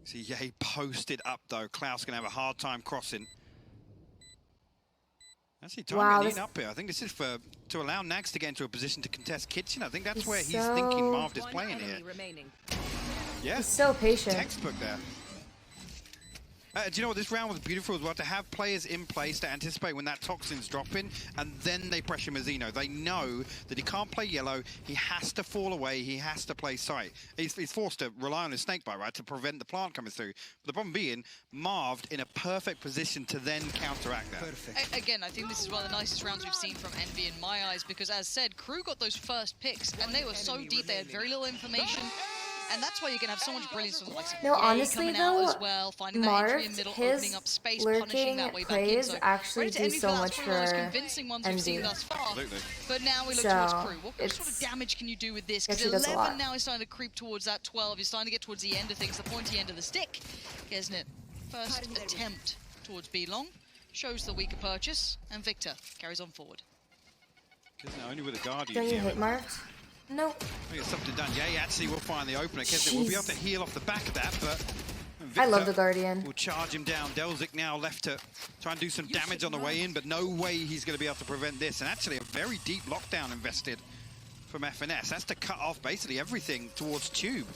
See, Ye posted up though. Klaus gonna have a hard time crossing. Actually, time Wow, lean this- up here. I think this is to allow Nags to get into a position to contest Kitchen. I think that's He's where he's so- thinking Marv is One playing enemy here. remaining. Yeah, He's so patient. textbook there. Do you know what, this round was beautiful as well, to have players in place to anticipate when that toxin's dropping, and then they pressure Mazzino. They know that he can't play yellow, he has to fall away, he has to play sight. He's forced to rely on his snakebite, right, to prevent the plant coming through. But the problem being, Marv'd in a perfect position to then counteract that. Again, I think this is one of the nicest rounds we've seen from Envy in my eyes, because as said, KRU got those first picks, and they were so deep, they had very little information. And that's why you're going to have so much brilliance from the likes of No, Yay honestly, coming out though, as well, finding that entry in Marved, middle, his opening up space, punishing lurking that way back in. plays So actually credit to do Envy so for that. much It's one of the most for convincing ones we've seen Envy. thus far. Absolutely. But now we look So, towards Crew. What sort of it's- damage can you do with this? Because actually does a 11 lot. now is starting to creep towards that 12. You're starting to get towards the end of things, the pointy end of the stick. Isn't it? First attempt towards B long. Shows the weaker purchase. And Victor carries on forward. Isn't it only with a Guardian Don't you here? hate Marved? Nope. I get something done. Yeah, actually will find the opener. Kesnet will be able to heal off the back of that, but I love Victor the Guardian. will charge him down. Delzik now left to try and do some damage on the way in, but no way he's going to be able to prevent this. And actually a very deep lockdown invested from FNS. That's to cut off basically everything towards Tube.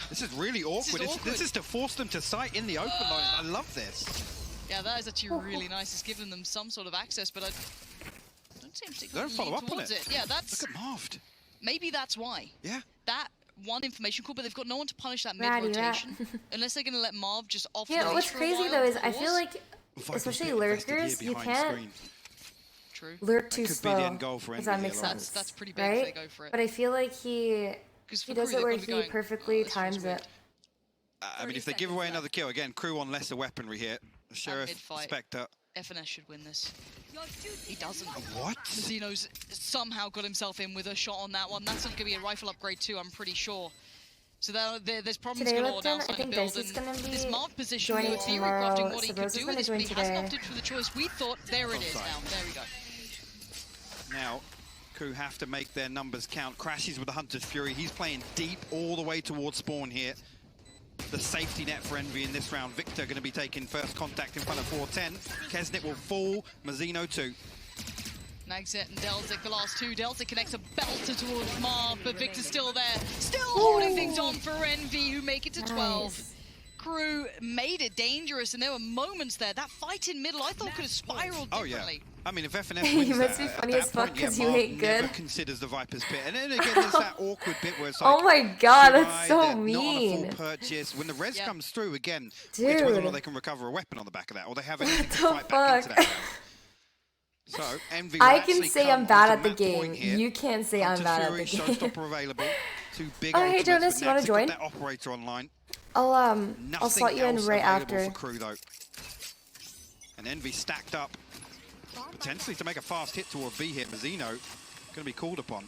This is really awkward. This is to force them to sight in the open line. I love this. Yeah, that is actually really nice. It's given them some sort of access, but I don't seem to Don't follow up on towards it. Yeah, that's Look at Marved. maybe that's why. Yeah. That one information call, but they've got no one to punish that Ratty mid-rotation. Unless they're going to let Marv just off Yeah, the what's leash for a crazy while, though is of I feel course. like, especially lurkers, you can't True. lurk That too could be the slow. end goal for Does that Envy make here, sense? That's pretty big right? if they go for it. But I feel like he 'Cause for does Crew, it where they've gotta be he going, perfectly this feels times weird. it. I mean, if they give away another kill, again, Crew on lesser weaponry here. The Sheriff, mid-fight. Spectre. FNS should win this. He doesn't. What? Mazino's somehow got himself in with a shot on that one. That's going to be a rifle upgrade too, I'm pretty sure. So there's problems Today, galore now Lipton, I starting think to build. Dicey's gonna And be this Marv position joining with theory tomorrow. crafting what he could Sabrosa's do gonna with this, join but he hasn't today. opted for the choice. We thought, there it is now. There we go. Now, Crew have to make their numbers count. Crashes with the Hunter's Fury. He's playing deep all the way towards spawn here. The safety net for Envy in this round. Victor going to be taking first contact in front of 410. Kesnet will fall. Mazino too. Magzet and Delzik, the last two. Delzik connects a belter towards Marv, but Victor's still there. Still holding things on for Envy, who make it to 12. Nice. Crew made it dangerous, and there were moments there. That fight in middle, I thought could have spiraled Oh, yeah. differently. I mean, if FNS You wins must that, be at funny that as fuck point, yeah, 'cause you Marv ain't never good. considers the Viper's Pit. And then again, there's that awkward bit where it's like, Oh my god, should that's I? so They're not on a mean. full purchase. When the res Yeah. comes through again, it's Dude. whether or not they can recover a weapon on the back of that, or they have anything to the fight back into fuck? that round. So, Envy will I can actually say come I'm bad onto at the match game. point here. You can't say I'm Hunter's bad Fury, at the game. Showstopper available. Two big Oh, hey, ultimates, Jonas, but you wanna Nags have got join? that operator online. I'll Nothing slot you in else right available after. for Crew though. And Envy stacked up, potentially to make a fast hit toward B here. Mazino going to be called upon.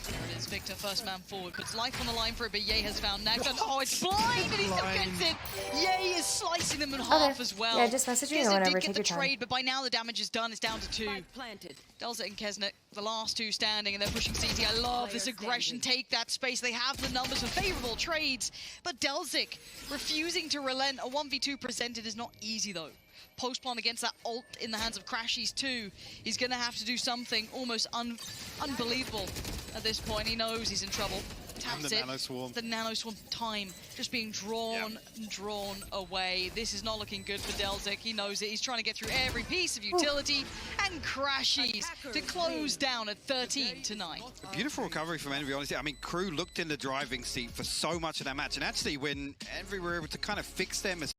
There it is, Victor, first man forward, puts life on the line for it, but Ye has found Nags. And oh, it's blind, and he still gets it. Ye is slicing them in half as well. Yeah, just message me Kesnet whenever, did get take the your time. trade, but by now the damage is done. It's down to 2. Planted. Delzik and Kesnet, the last two standing, and they're pushing CT. I love this aggression. Take that space. They have the numbers for favorable trades, but Delzik refusing to relent. A 1v2 presented is not easy, though. Post-plant against that ult in the hands of Crashies too. He's going to have to do something almost unbelievable at this point. He knows he's in trouble. Taps the it. Nano Swarm. The Nano Swarm time just being drawn and drawn away. This is not looking good for Delzik. He knows it. He's trying to get through every piece of utility. And Crashies to close down at 13-9. A beautiful recovery from Envy, honestly. I mean, Crew looked in the driving seat for so much of that match. And actually, when Envy were able to kind of fix their mistakes,